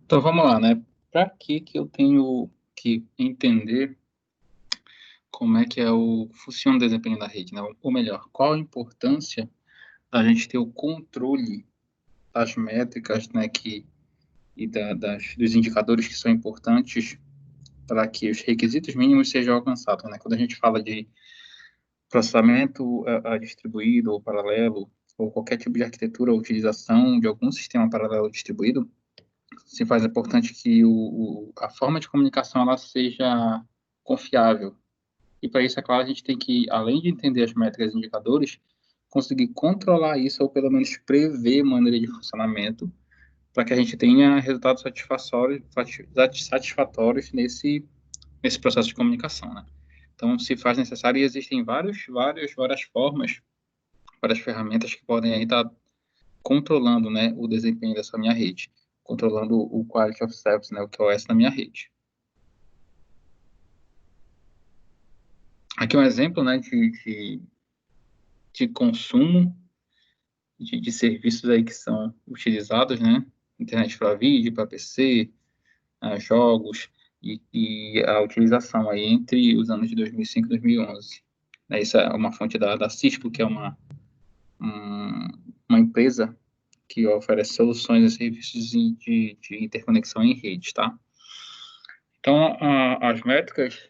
Então vamos lá, né? Para que eu tenho que entender como é que funciona o desempenho da rede, né? Ou melhor, qual a importância da gente ter o controle das métricas, né, dos indicadores que são importantes para que os requisitos mínimos sejam alcançados, né? Quando a gente fala de processamento distribuído ou paralelo, ou qualquer tipo de arquitetura ou utilização de algum sistema paralelo distribuído, se faz importante que a forma de comunicação ela seja confiável. E para isso, é claro, a gente tem que, além de entender as métricas e indicadores, conseguir controlar isso ou pelo menos prever maneira de funcionamento para que a gente tenha resultados satisfatórios nesse processo de comunicação, né? Então, se faz necessário, e existem várias formas, várias ferramentas que podem aí estar controlando, né, o desempenho dessa minha rede, controlando o Quality of Service, né, o QoS na minha rede. Aqui é um exemplo, né, de consumo de serviços aí que são utilizados, né, internet para vídeo, para PC, jogos e a utilização aí entre os anos de 2005 e 2011. Essa é uma fonte da Cisco, que é um, uma empresa que oferece soluções e serviços de interconexão em rede, tá? Então, as métricas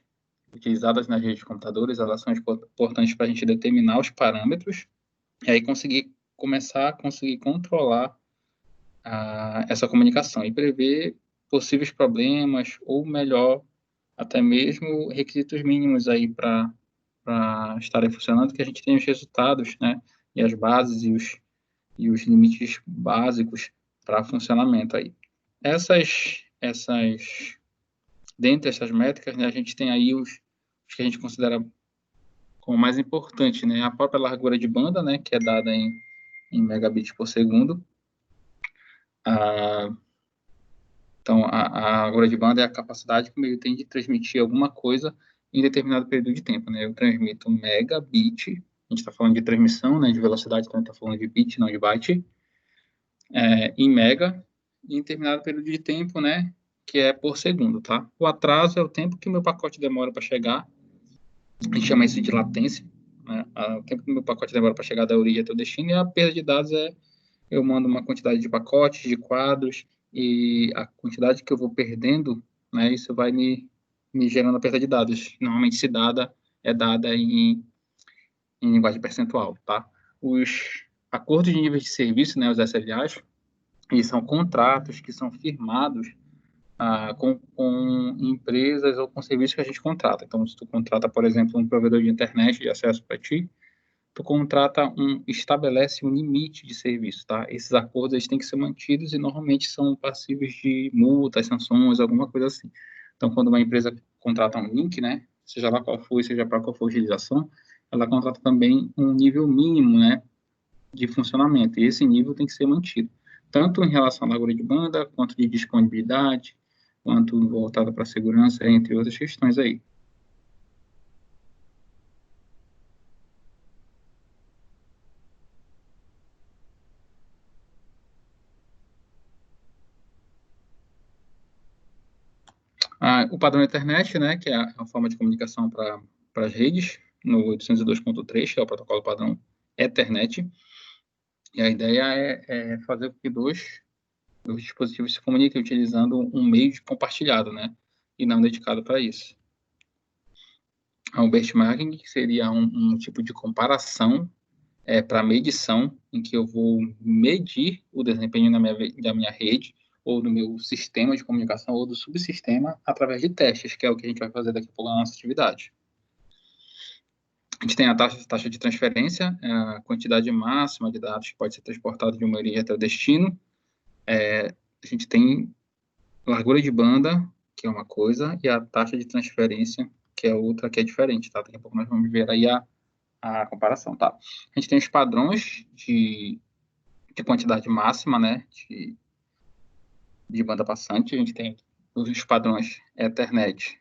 utilizadas nas redes de computadores, elas são importantes para a gente determinar os parâmetros e aí começar a conseguir controlar essa comunicação e prever possíveis problemas ou, melhor, até mesmo requisitos mínimos aí para estarem funcionando, que a gente tenha os resultados, né, e as bases e os limites básicos para funcionamento aí. Dentre essas métricas, né, a gente tem aí os que a gente considera como mais importante, né, a própria largura de banda, né, que é dada em megabits por segundo. A, então, a largura de banda é a capacidade que o meio tem de transmitir alguma coisa em determinado período de tempo, né? Eu transmito megabit, a gente está falando de transmissão, né, de velocidade, então a gente está falando de bit, não de byte, em mega, em determinado período de tempo, né, que é por segundo, tá? O atraso é o tempo que o meu pacote demora para chegar, a gente chama isso de latência, né? O tempo que o meu pacote demora para chegar da origem até o destino, e a perda de dados eu mando uma quantidade de pacotes, de quadros, e a quantidade que eu vou perdendo, né, isso vai me gerando a perda de dados. Normalmente, se é dada em linguagem percentual, tá? Os acordos de níveis de serviço, né, os SLAs, eles são contratos que são firmados com empresas ou com serviços que a gente contrata. Então, se tu contrata, por exemplo, um provedor de internet de acesso para ti, estabelece um limite de serviço, tá? Esses acordos eles têm que ser mantidos e normalmente são passíveis de multas, sanções, alguma coisa assim. Então, quando uma empresa contrata um link, né, seja lá qual for, seja para qual for a utilização, ela contrata também um nível mínimo, né, de funcionamento, e esse nível tem que ser mantido, tanto em relação à largura de banda, quanto de disponibilidade, quanto voltada para a segurança, entre outras questões aí. O padrão internet, né, que é a forma de comunicação para as redes, no 802.3, que é o protocolo padrão Ethernet, e a ideia é fazer com que dois dispositivos se comuniquem utilizando um meio de compartilhado, né, e não dedicado para isso. O benchmarking, que seria um tipo de comparação para medição, em que eu vou medir o desempenho da minha rede, ou do meu sistema de comunicação, ou do subsistema, através de testes, que é o que a gente vai fazer daqui a pouco na nossa atividade. A gente tem a taxa de transferência, a quantidade máxima de dados que pode ser transportado de uma origem até o destino. A gente tem largura de banda, que é uma coisa, e a taxa de transferência, que é outra, que é diferente, tá? Daqui a pouco nós vamos ver aí a comparação, tá? A gente tem os padrões de quantidade máxima, né, de banda passante. A gente tem os padrões Ethernet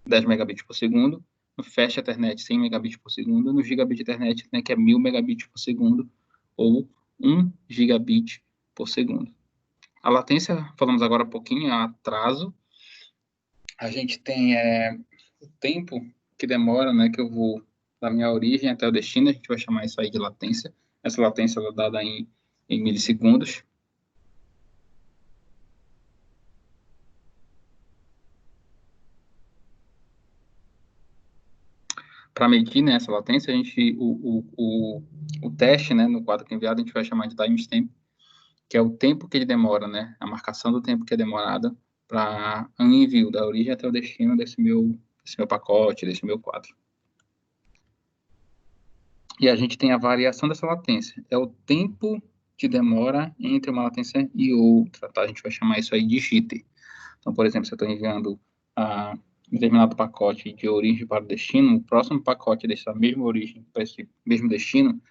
10 megabits por segundo, no Fast Ethernet 100 megabits por segundo, no Gigabit Ethernet, né, que é 1000 megabits por segundo, ou 1 gigabit por segundo. A latência, falamos agora um pouquinho, é atraso. A gente tem o tempo que demora, né, que eu vou da minha origem até o destino, a gente vai chamar isso aí de latência. Essa latência é dada em milissegundos. Para medir, né, essa latência, o teste, né, no quadro enviado, a gente vai chamar de timestamp, que é o tempo que ele demora, né, a marcação do tempo que é demorada para um envio da origem até o destino desse meu pacote, desse meu quadro. E a gente tem a variação dessa latência. É o tempo que demora entre uma latência e outra, tá? A gente vai chamar isso aí de jitter. Então, por exemplo, se eu estou enviando um determinado pacote de origem para o destino, o próximo pacote dessa mesma origem para esse mesmo destino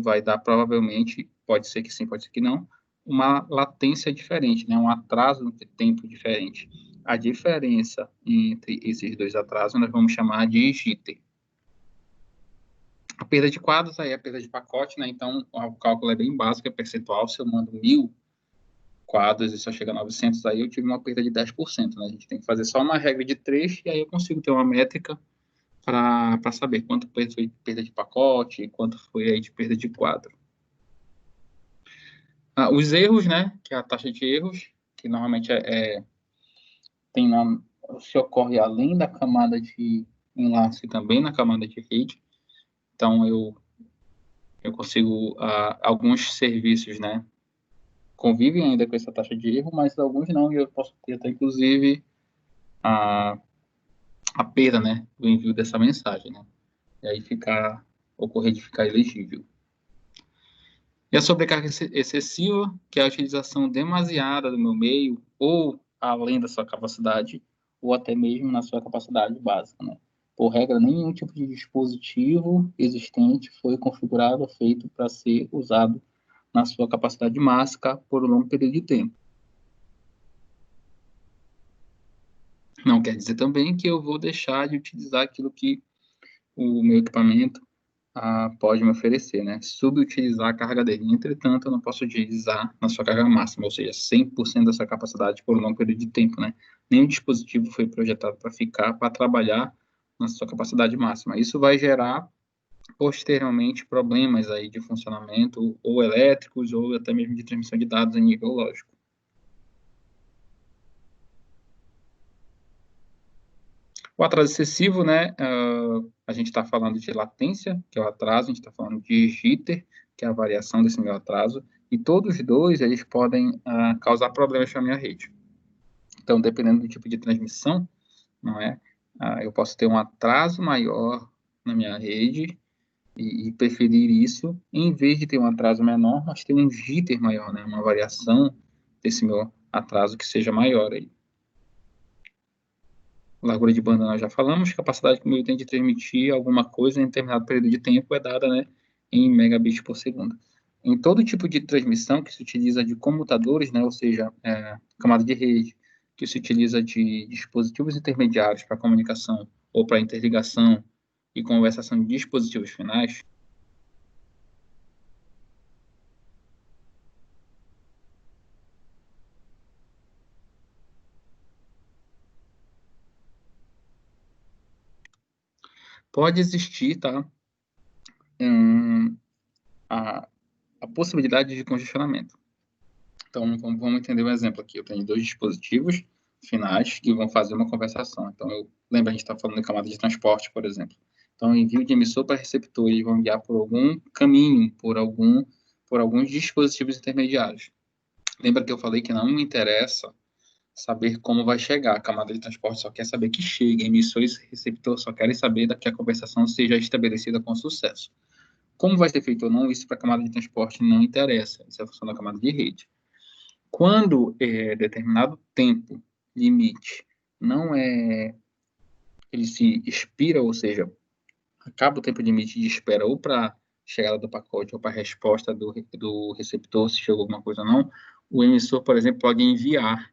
vai dar provavelmente, pode ser que sim, pode ser que não, uma latência diferente, né? Um atraso de tempo diferente. A diferença entre esses dois atrasos nós vamos chamar de jitter. A perda de quadros aí é a perda de pacote, né? Então, o cálculo é bem básico, é percentual. Se eu mando 1.000 quadros e só chega a 900, aí eu tive uma perda de 10%, né? A gente tem que fazer só uma regra de 3 e aí eu consigo ter uma métrica para saber quanto foi de perda de pacote e quanto foi aí de perda de quadro. Os erros, né? Que é a taxa de erros, que normalmente se ocorre além da camada de enlace e também na camada de rede. Então, eu consigo, alguns serviços, né, convivem ainda com essa taxa de erro, mas alguns não, e eu posso ter até, inclusive, a, a perda, né, do envio dessa mensagem, né, e aí ocorrer de ficar elegível. E a sobrecarga excessiva, que é a utilização demasiada do meu meio, ou além da sua capacidade, ou até mesmo na sua capacidade básica, né. Por regra, nenhum tipo de dispositivo existente foi configurado ou feito para ser usado na sua capacidade máxima por um longo período de tempo. Não quer dizer também que eu vou deixar de utilizar aquilo que o meu equipamento pode me oferecer, né? Subutilizar a carga dele. Entretanto, eu não posso utilizar na sua carga máxima, ou seja, 100% da sua capacidade por um longo período de tempo, né? Nenhum dispositivo foi projetado para trabalhar na sua capacidade máxima. Isso vai gerar posteriormente problemas aí de funcionamento ou elétricos ou até mesmo de transmissão de dados em nível lógico. O atraso excessivo, né? A gente está falando de latência, que é o atraso, a gente está falando de jitter, que é a variação desse meu atraso, e todos os dois eles podem causar problemas para a minha rede. Então, dependendo do tipo de transmissão, não é? Eu posso ter um atraso maior na minha rede e preferir isso, em vez de ter um atraso menor, mas ter um jitter maior, né? Uma variação desse meu atraso que seja maior aí. Largura de banda nós já falamos, capacidade que o meio tem de transmitir alguma coisa em determinado período de tempo é dada, né, em megabits por segundo. Em todo tipo de transmissão que se utiliza de comutadores, né, ou seja, camada de rede, que se utiliza de dispositivos intermediários para comunicação ou para interligação e conversação de dispositivos finais, pode existir, tá, a, a possibilidade de congestionamento. Então, vamos entender um exemplo aqui. Eu tenho dois dispositivos finais que vão fazer uma conversação. Então, lembra, a gente está falando de camada de transporte, por exemplo. Então, envio de emissor para receptor, eles vão enviar por algum caminho, por alguns dispositivos intermediários. Lembra que eu falei que não me interessa saber como vai chegar. A camada de transporte só quer saber que chega. Emissores e receptor só querem saber que a conversação seja estabelecida com sucesso. Como vai ser feito ou não, isso para a camada de transporte não interessa. Isso é a função da camada de rede. Quando determinado tempo limite não ele se expira, ou seja, acaba o tempo limite de espera ou para chegada do pacote ou para resposta do receptor, se chegou alguma coisa ou não, o emissor, por exemplo, pode enviar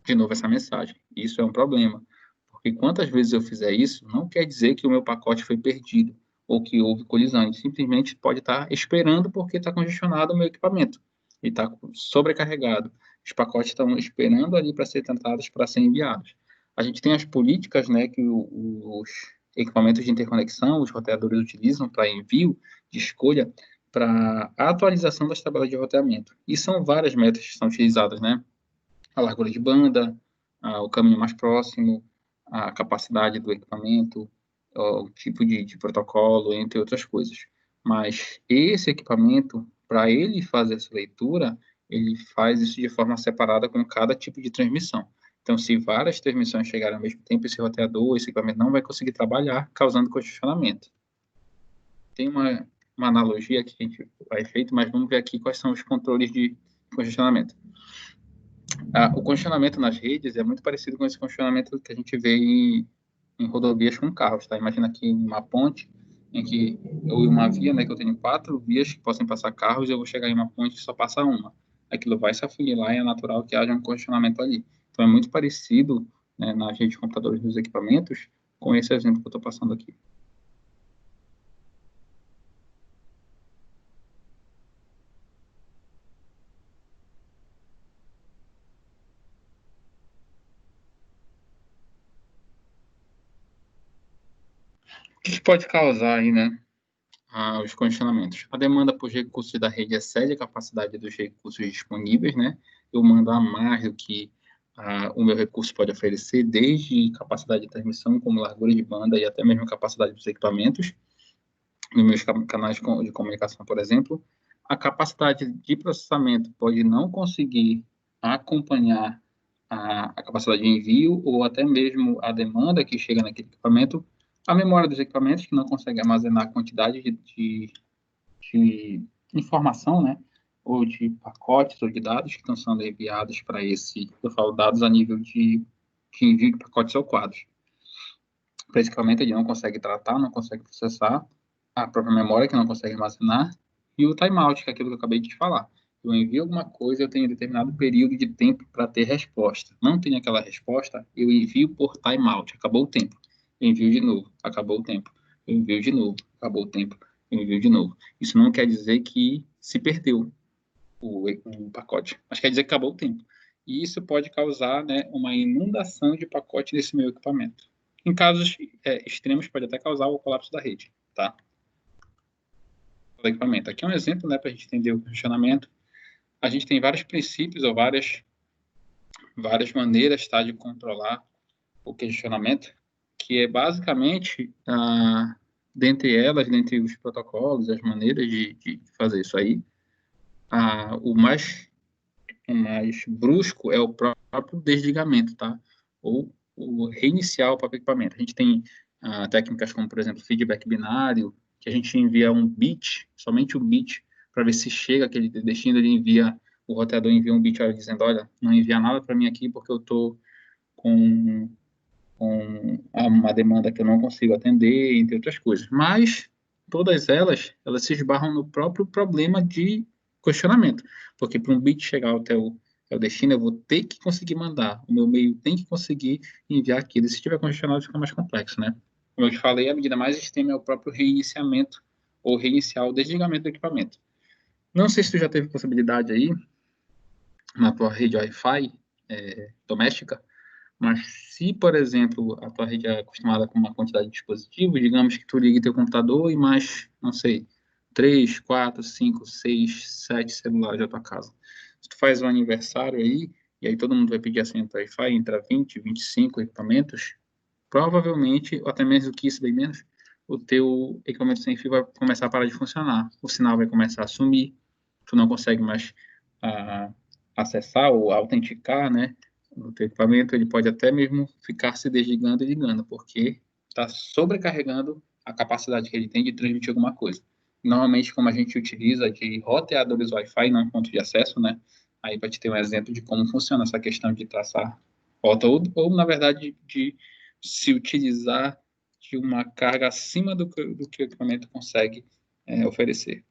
de novo essa mensagem. Isso é um problema, porque quantas vezes eu fizer isso, não quer dizer que o meu pacote foi perdido ou que houve colisão. Ele simplesmente pode estar esperando porque está congestionado o meu equipamento e está sobrecarregado. os pacotes estão esperando ali para ser tratados, para ser enviados. A gente tem as políticas, né, que os equipamentos de interconexão, os roteadores utilizam para envio de escolha para a atualização das tabelas de roteamento. E são várias metas que são utilizadas, né? A largura de banda, o caminho mais próximo, a capacidade do equipamento, o tipo de protocolo, entre outras coisas. Mas esse equipamento, para ele fazer essa leitura, ele faz isso de forma separada com cada tipo de transmissão. Então, se várias transmissões chegarem ao mesmo tempo, esse roteador, esse equipamento não vai conseguir trabalhar, causando congestionamento. Tem uma analogia que a gente vai feito, mas vamos ver aqui quais são os controles de congestionamento. O congestionamento nas redes é muito parecido com esse congestionamento que a gente vê em rodovias com carros, tá? Imagina aqui uma ponte em que uma via, né, que eu tenho 4 vias que possam passar carros, e eu vou chegar em uma ponte que só passa uma. Aquilo vai se afunilar e é natural que haja um congestionamento ali. Então é muito parecido, né, nas redes de computadores dos equipamentos com esse exemplo que eu estou passando aqui. O que pode causar aí, né, os congestionamentos? A demanda por recursos da rede excede a capacidade dos recursos disponíveis, né? Eu mando a mais do que o meu recurso pode oferecer, desde capacidade de transmissão, como largura de banda e até mesmo capacidade dos equipamentos, nos meus canais de comunicação, por exemplo. A capacidade de processamento pode não conseguir acompanhar a capacidade de envio ou até mesmo a demanda que chega naquele equipamento, a memória dos equipamentos, que não consegue armazenar a quantidade de informação, né, ou de pacotes ou de dados que estão sendo enviados para esse, eu falo dados a nível de envio de pacotes ou quadros. Para esse equipamento ele não consegue tratar, não consegue processar, a própria memória que não consegue armazenar, e o timeout, que é aquilo que eu acabei de te falar. Eu envio alguma coisa, eu tenho determinado período de tempo para ter resposta. Não tenho aquela resposta, eu envio por timeout, acabou o tempo. Eu envio de novo, acabou o tempo. Eu envio de novo, acabou o tempo. Eu envio de novo. Isso não quer dizer que se perdeu o pacote, mas quer dizer que acabou o tempo. E isso pode causar, né, uma inundação de pacote nesse meu equipamento. Em casos extremos, pode até causar o colapso da rede, tá? Do equipamento. Aqui é um exemplo, né, para a gente entender o funcionamento. A gente tem vários princípios ou várias maneiras, tá, de controlar o congestionamento, que é basicamente, dentre elas, dentre os protocolos, as maneiras de fazer isso aí, o mais brusco é o próprio desligamento, tá? Ou o reiniciar o próprio equipamento. A gente tem técnicas como, por exemplo, feedback binário, que a gente envia um bit, somente um bit, para ver se chega aquele destino, o roteador envia um bit dizendo, olha, não envia nada para mim aqui porque eu estou com uma demanda que eu não consigo atender, entre outras coisas. Mas todas elas se esbarram no próprio problema de questionamento, porque para um bit chegar até o destino, eu vou ter que conseguir mandar, o meu meio tem que conseguir enviar aquilo, e se estiver congestionado fica mais complexo, né? Como eu te falei, a medida mais extrema é o próprio reiniciamento, ou reiniciar o desligamento do equipamento. Não sei se tu já teve possibilidade aí, na tua rede Wi-Fi doméstica, mas se, por exemplo, a tua rede é acostumada com uma quantidade de dispositivos, digamos que tu ligue teu computador e mais, não sei, 3, 4, 5, 6, 7 celulares da tua casa. Se tu faz um aniversário aí, e aí todo mundo vai pedir a senha do Wi-Fi, entra 20, 25 equipamentos, provavelmente, ou até menos do que isso, bem menos, o teu equipamento sem fio vai começar a parar de funcionar. O sinal vai começar a sumir, tu não consegue mais acessar ou autenticar, né, o teu equipamento, ele pode até mesmo ficar se desligando e ligando, porque está sobrecarregando a capacidade que ele tem de transmitir alguma coisa. Normalmente, como a gente utiliza de roteadores Wi-Fi, não ponto de acesso, né, aí para te ter um exemplo de como funciona essa questão de traçar rota, ou na verdade, de se utilizar de uma carga acima do que o equipamento consegue oferecer.